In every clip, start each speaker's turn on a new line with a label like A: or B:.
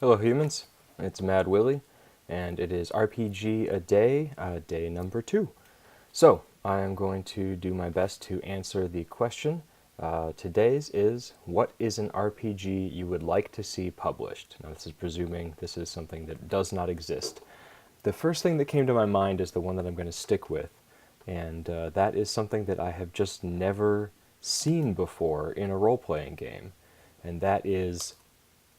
A: Hello humans, it's Mad Willie, and it is RPG a Day, day number 2. So, I am going to do my best to answer the question. Today's is, what is an RPG you would like to see published? Now this is presuming this is something that does not exist. The first thing that came to my mind is the one that I'm going to stick with, and that is something that I have just never seen before in a role-playing game, and that is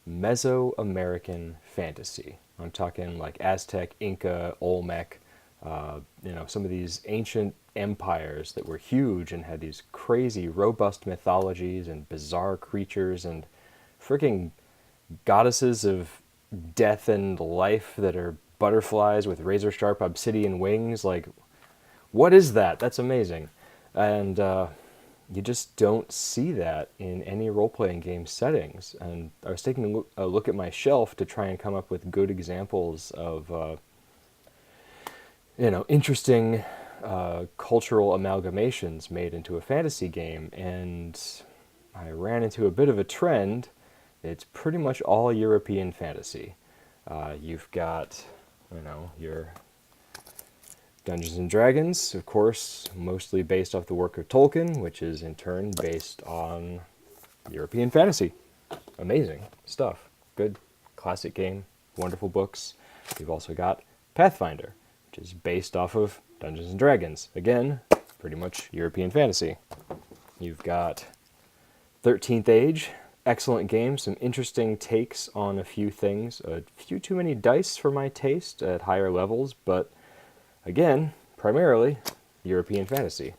A: Mesoamerican fantasy. I'm talking like Aztec, Inca, Olmec, some of these ancient empires that were huge and had these crazy, robust mythologies and bizarre creatures and freaking goddesses of death and life that are butterflies with razor sharp obsidian wings. Like, what is that? That's amazing. And you just don't see that in any role-playing game settings. And I was taking a look at my shelf to try and come up with good examples of, interesting cultural amalgamations made into a fantasy game, and I ran into a bit of a trend. It's pretty much all European fantasy. You've got, your Dungeons and Dragons, of course, mostly based off the work of Tolkien, which is in turn based on European fantasy. Amazing stuff. Good classic game, wonderful books. You've also got Pathfinder, which is based off of Dungeons and Dragons. Again, pretty much European fantasy. You've got 13th Age, excellent game, some interesting takes on a few things. A few too many dice for my taste at higher levels, but again, primarily European fantasy.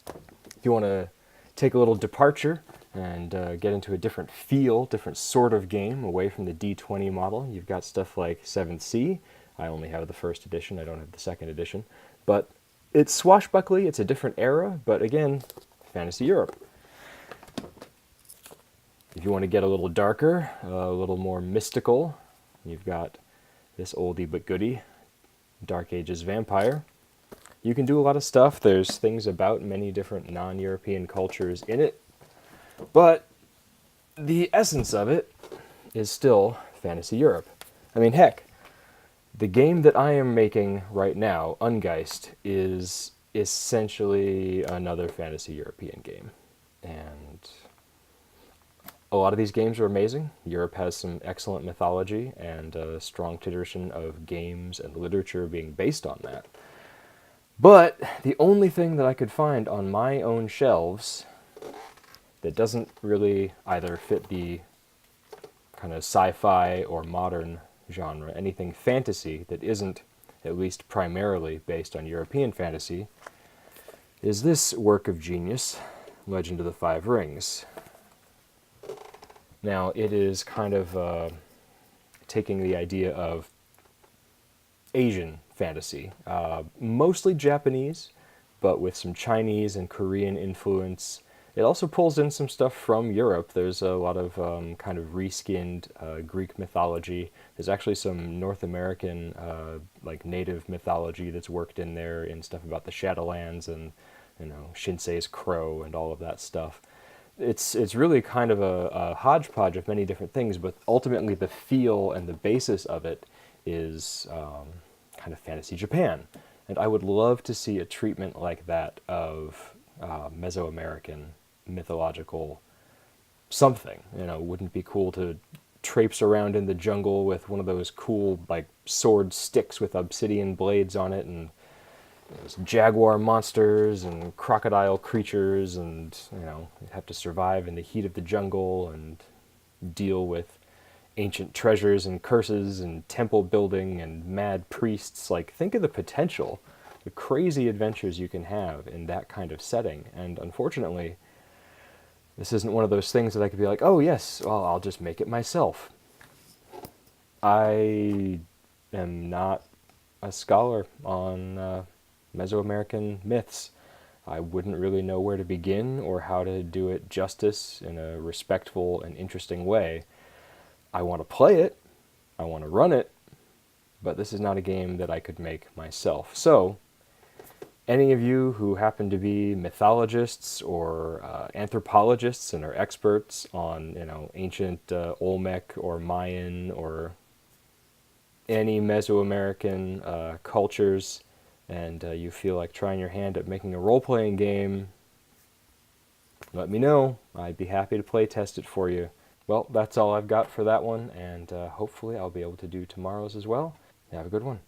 A: If you want to take a little departure and get into a different feel, different sort of game, away from the D20 model, you've got stuff like 7th Sea. I only have the first edition, I don't have the second edition. But it's swashbuckly, it's a different era, but again, Fantasy Europe. If you want to get a little darker, a little more mystical, you've got this oldie but goodie, Dark Ages Vampire. You can do a lot of stuff. There's things about many different non-European cultures in it, but the essence of it is still Fantasy Europe. I mean, heck, the game that I am making right now, Ungeist, is essentially another Fantasy European game. And a lot of these games are amazing. Europe has some excellent mythology and a strong tradition of games and literature being based on that. But the only thing that I could find on my own shelves that doesn't really either fit the kind of sci-fi or modern genre, anything fantasy that isn't at least primarily based on European fantasy, is this work of genius, Legend of the Five Rings. Now, it is kind of taking the idea of Asian fantasy, mostly Japanese, but with some Chinese and Korean influence. It also pulls in some stuff from Europe. There's a lot of kind of reskinned Greek mythology. There's actually some North American, like native mythology that's worked in there, in stuff about the Shadowlands and, Shinsei's crow and all of that stuff. It's really kind of a hodgepodge of many different things, but ultimately the feel and the basis of it is kind of fantasy Japan. And I would love to see a treatment like that of Mesoamerican mythological something. Wouldn't it be cool to traipse around in the jungle with one of those cool, like, sword sticks with obsidian blades on it, and there's jaguar monsters and crocodile creatures, and you'd have to survive in the heat of the jungle and deal with ancient treasures and curses and temple building and mad priests. Like, think of the potential, the crazy adventures you can have in that kind of setting. And unfortunately, this isn't one of those things that I could be like, oh yes, well, I'll just make it myself. I am not a scholar on Mesoamerican myths. I wouldn't really know where to begin or how to do it justice in a respectful and interesting way. I want to play it, I want to run it, but this is not a game that I could make myself. So, Any of you who happen to be mythologists or anthropologists and are experts on, ancient Olmec or Mayan or any Mesoamerican cultures, and you feel like trying your hand at making a role-playing game, let me know. I'd be happy to play test it for you. Well, that's all I've got for that one, and hopefully I'll be able to do tomorrow's as well. Have a good one.